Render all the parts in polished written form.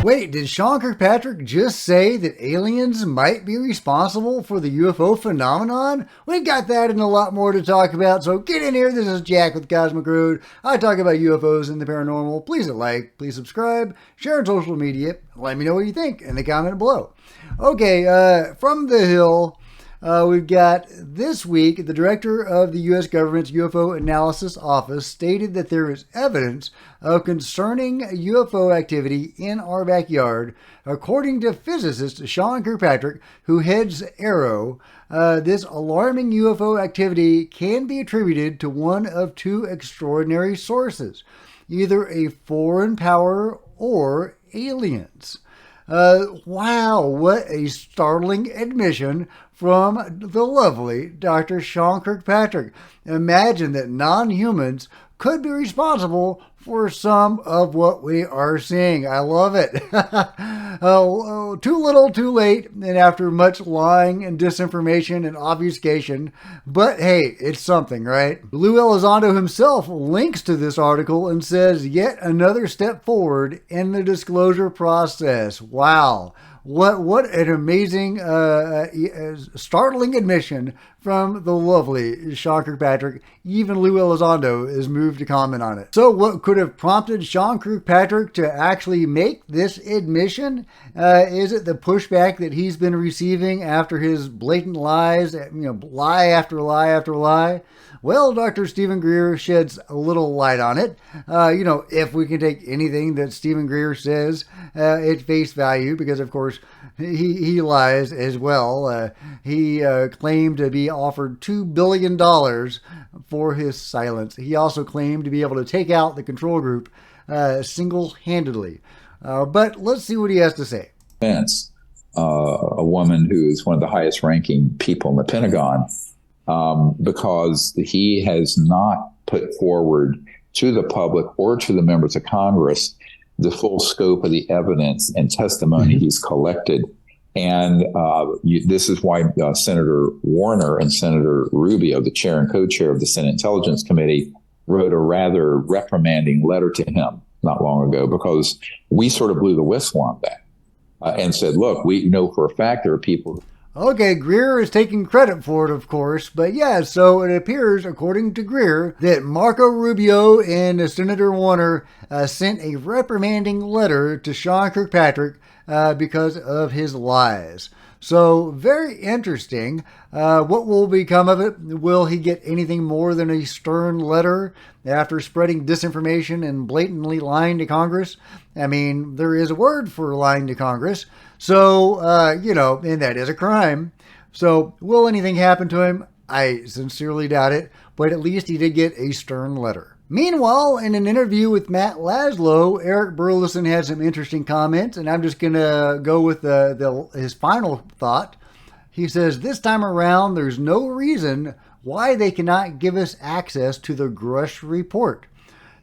Wait, did Sean Kirkpatrick just say that aliens might be responsible for the UFO phenomenon? We got that and a lot more to talk about, so get in here. This is Jack with Cosmic Road. I talk about UFOs and the paranormal. Please hit like, please subscribe, share on social media. Let me know what you think in the comment below. Okay, from the Hill, we've got this week, the director of the U.S. government's UFO analysis office stated that there is evidence of concerning UFO activity in our backyard. According to physicist Sean Kirkpatrick, who heads AARO, this alarming UFO activity can be attributed to one of two extraordinary sources, either a foreign power or aliens. Wow, what a startling admission from the lovely Dr. Sean Kirkpatrick. Imagine that non-humans could be responsible for some of what we are seeing. I love it. Too little, too late, and after much lying and disinformation and obfuscation. But hey, it's something, right? Lou Elizondo himself links to this article and says, yet another step forward in the disclosure process. Wow. What an amazing, startling admission from the lovely Sean Kirkpatrick. Even Lou Elizondo is moved to comment on it. So what could have prompted Sean Kirkpatrick to actually make this admission? Is it the pushback that he's been receiving after his blatant lies, lie after lie after lie? Well, Dr. Stephen Greer sheds a little light on it. If we can take anything that Stephen Greer says at face value, because of course he lies as well. He claimed to be offered $2 billion for his silence. He also claimed to be able to take out the control group single-handedly. But let's see what he has to say. A woman who is one of the highest ranking people in the Pentagon, because he has not put forward to the public or to the members of Congress the full scope of the evidence and testimony he's collected. And this is why Senator Warner and Senator Rubio, the chair and co-chair of the Senate Intelligence Committee, wrote a rather reprimanding letter to him not long ago, because we sort of blew the whistle on that and said, look, we know for a fact there are people. Okay, Greer is taking credit for it, of course, but yeah, so it appears, according to Greer, that Marco Rubio and Senator Warner sent a reprimanding letter to Sean Kirkpatrick because of his lies. So, very interesting. What will become of it? Will he get anything more than a stern letter after spreading disinformation and blatantly lying to Congress? I mean, there is a word for lying to Congress. So, and that is a crime. So, will anything happen to him? I sincerely doubt it, but at least he did get a stern letter. Meanwhile, in an interview with Matt Laszlo, Eric Burlison had some interesting comments, and I'm just going to go with his final thought. He says, this time around, there's no reason why they cannot give us access to the Grusch report.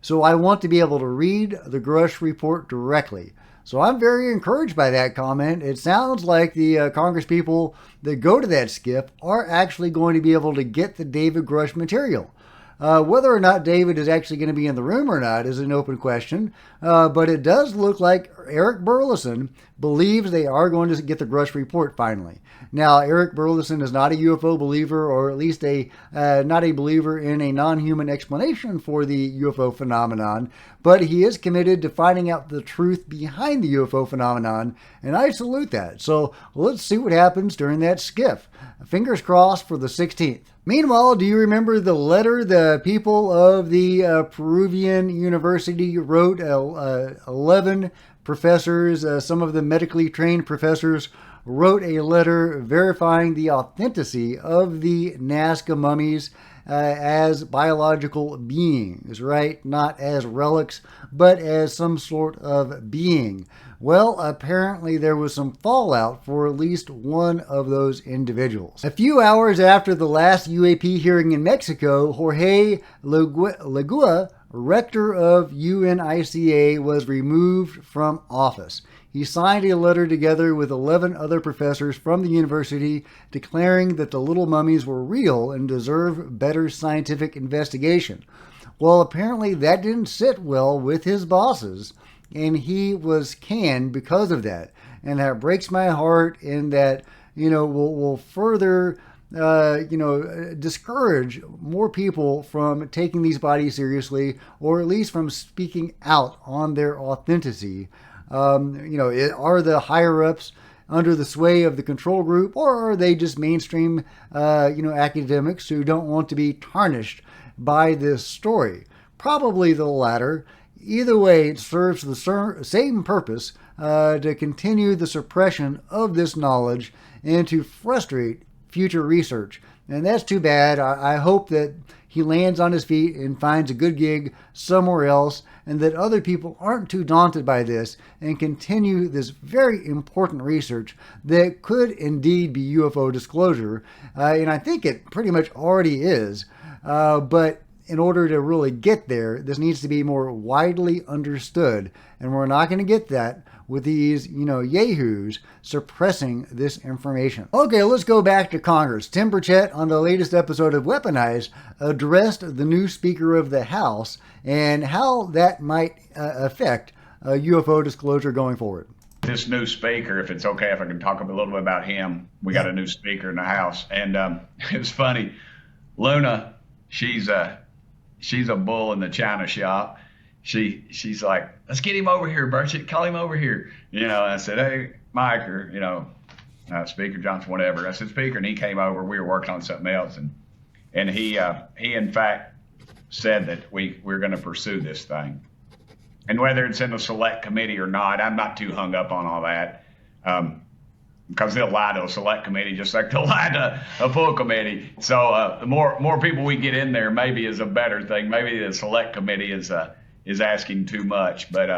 So I want to be able to read the Grusch report directly. So I'm very encouraged by that comment. It sounds like the Congress people that go to that skiff are actually going to be able to get the David Grusch material. Whether or not David is actually going to be in the room or not is an open question, but it does look like Eric Burlison believes they are going to get the Grusch report finally. Now, Eric Burlison is not a UFO believer, or at least not a believer in a non-human explanation for the UFO phenomenon, but he is committed to finding out the truth behind the UFO phenomenon, and I salute that. So let's see what happens during that skiff. Fingers crossed for the 16th. Meanwhile, do you remember the letter the people of the Peruvian university wrote? 11 professors, some of the medically trained professors, wrote a letter verifying the authenticity of the Nazca mummies as biological beings, right? Not as relics, but as some sort of being. Well, apparently there was some fallout for at least one of those individuals. A few hours after the last UAP hearing in Mexico, Jorge Legua, rector of UNICA, was removed from office. He signed a letter together with 11 other professors from the university declaring that the little mummies were real and deserve better scientific investigation. Well, apparently that didn't sit well with his bosses. and he was canned because of that. And that breaks my heart, and that, will further, discourage more people from taking these bodies seriously, or at least from speaking out on their authenticity. Are the higher ups under the sway of the control group, or are they just mainstream, academics who don't want to be tarnished by this story? Probably the latter. Either way, it serves the same purpose, to continue the suppression of this knowledge and to frustrate future research. And that's too bad. I hope that he lands on his feet and finds a good gig somewhere else, and that other people aren't too daunted by this and continue this very important research that could indeed be UFO disclosure. And I think it pretty much already is. But in order to really get there, this needs to be more widely understood. And we're not going to get that with these, yahoos suppressing this information. Okay, let's go back to Congress. Tim Burchett, on the latest episode of Weaponized, addressed the new Speaker of the House and how that might affect UFO disclosure going forward. This new speaker, if it's okay if I can talk a little bit about him. We got a new speaker in the House. And it's funny, Luna, she's a bull in the china shop. She's like, let's get him over here, Burchett, call him over here. I said, hey, Mike, or, Speaker Johnson, whatever. I said, Speaker, and he came over. We were working on something else. And he in fact said that we're going to pursue this thing. And whether it's in a select committee or not, I'm not too hung up on all that. Because they'll lie to a select committee just like they'll lie to a full committee. So the more people we get in there, maybe is a better thing. Maybe the select committee is asking too much, but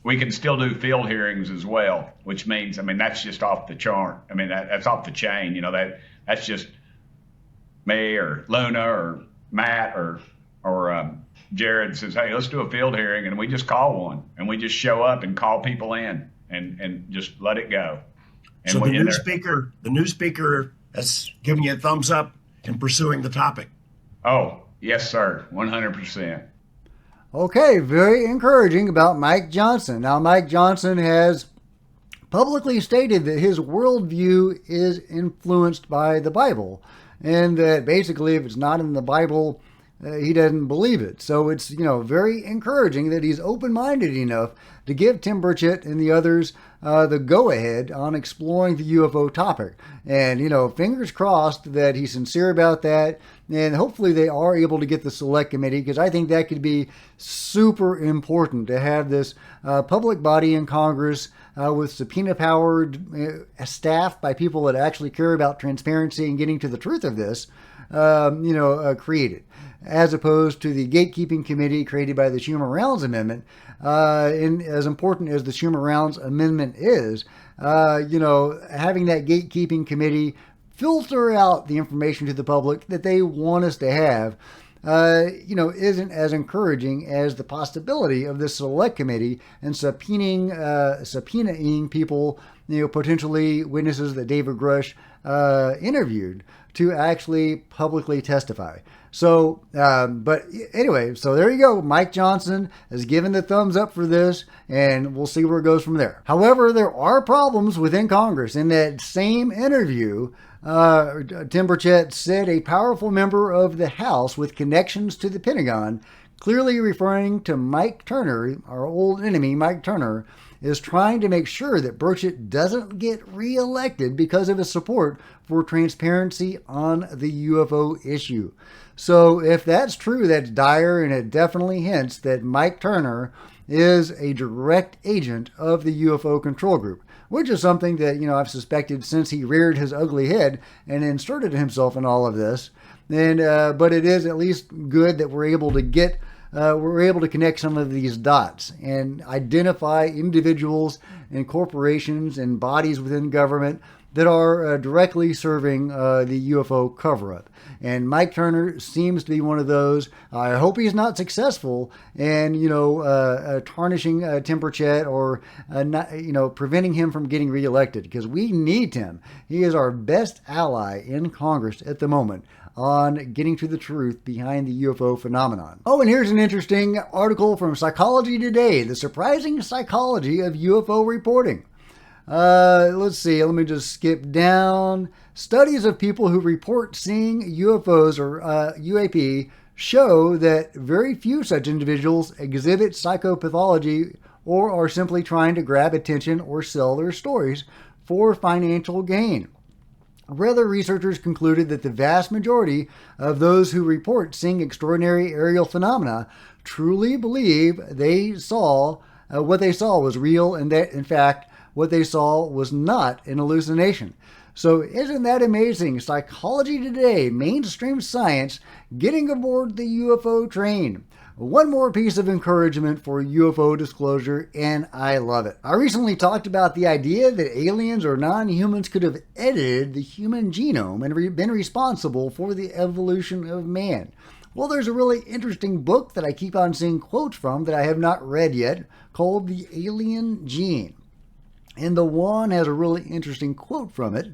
we can still do field hearings as well, which means, that's just off the chart. That's off the chain. That's just me or Luna or Matt or Jared says, hey, let's do a field hearing, and we just call one, and we just show up and call people in and just let it go. And so the new speaker has given you a thumbs up in pursuing the topic. Oh, yes, sir. 100%. Okay, very encouraging about Mike Johnson. Now, Mike Johnson has publicly stated that his worldview is influenced by the Bible, and that basically if it's not in the Bible, he doesn't believe it. So it's, very encouraging that he's open-minded enough to give Tim Burchett and the others the go-ahead on exploring the UFO topic. And, fingers crossed that he's sincere about that, and hopefully they are able to get the select committee, because I think that could be super important to have this public body in Congress with subpoena-powered staff by people that actually care about transparency and getting to the truth of this, created, as opposed to the gatekeeping committee created by the Schumer-Rounds Amendment. And as important as the Schumer-Rounds Amendment is, having that gatekeeping committee filter out the information to the public that they want us to have, isn't as encouraging as the possibility of this select committee and subpoenaing people, potentially witnesses that David Grusch interviewed to actually publicly testify. So, but anyway, so there you go. Mike Johnson has given the thumbs up for this, and we'll see where it goes from there. However, there are problems within Congress. In that same interview, Tim Burchett said a powerful member of the House with connections to the Pentagon, clearly referring to Mike Turner, our old enemy, Mike Turner, is trying to make sure that Burchett doesn't get reelected because of his support for transparency on the UFO issue. So if that's true, that's dire, and it definitely hints that Mike Turner is a direct agent of the UFO control group, which is something that, I've suspected since he reared his ugly head and inserted himself in all of this. And but it is at least good that we're able to connect some of these dots and identify individuals and corporations and bodies within government that are directly serving the UFO cover-up. And Mike Turner seems to be one of those. I hope he's not successful in, tarnishing Tim Burchett or, preventing him from getting reelected, because we need him. He is our best ally in Congress at the moment. on getting to the truth behind the UFO phenomenon. Oh, and here's an interesting article from Psychology Today, the surprising psychology of UFO reporting. Let's see, let me just skip down. Studies of people who report seeing UFOs or UAP show that very few such individuals exhibit psychopathology or are simply trying to grab attention or sell their stories for financial gain. Rather, researchers concluded that the vast majority of those who report seeing extraordinary aerial phenomena truly believe they saw what they saw was real, and that, in fact, what they saw was not an hallucination. So isn't that amazing? Psychology Today, mainstream science, getting aboard the UFO train. One more piece of encouragement for UFO disclosure, and I love it. I recently talked about the idea that aliens or non-humans could have edited the human genome and been responsible for the evolution of man. Well, there's a really interesting book that I keep on seeing quotes from that I have not read yet called The Alien Gene. And the one has a really interesting quote from it.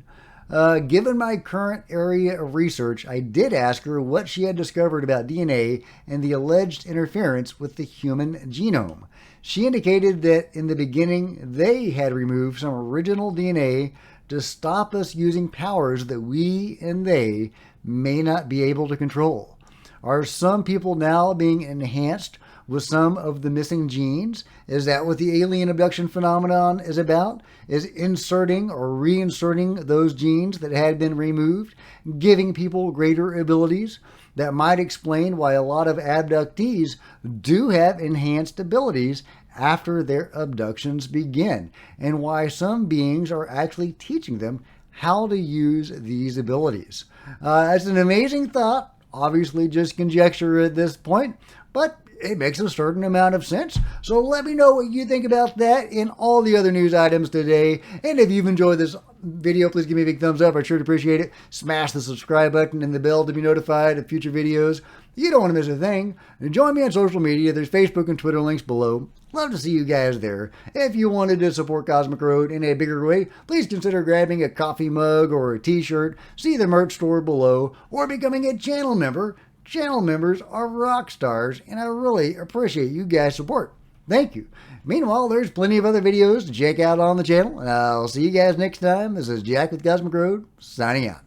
Given my current area of research, I did ask her what she had discovered about DNA and the alleged interference with the human genome. She indicated that in the beginning, they had removed some original DNA to stop us using powers that we and they may not be able to control. Are some people now being enhanced with some of the missing genes? Is that what the alien abduction phenomenon is about? Is inserting or reinserting those genes that had been removed, giving people greater abilities? That might explain why a lot of abductees do have enhanced abilities after their abductions begin, and why some beings are actually teaching them how to use these abilities. That's an amazing thought. Obviously just conjecture at this point, but it makes a certain amount of sense. So let me know what you think about that and all the other news items today. And if you've enjoyed this video, please give me a big thumbs up. I'd sure appreciate it. Smash the subscribe button and the bell to be notified of future videos. You don't want to miss a thing. And join me on social media. There's Facebook and Twitter links below. Love to see you guys there. If you wanted to support Cosmic Road in a bigger way, please consider grabbing a coffee mug or a t-shirt, see the merch store below, or becoming a channel member. Channel members are rock stars, and I really appreciate you guys' support. Thank you. Meanwhile, there's plenty of other videos to check out on the channel, and I'll see you guys next time. This is Jack with Cosmic Road, signing out.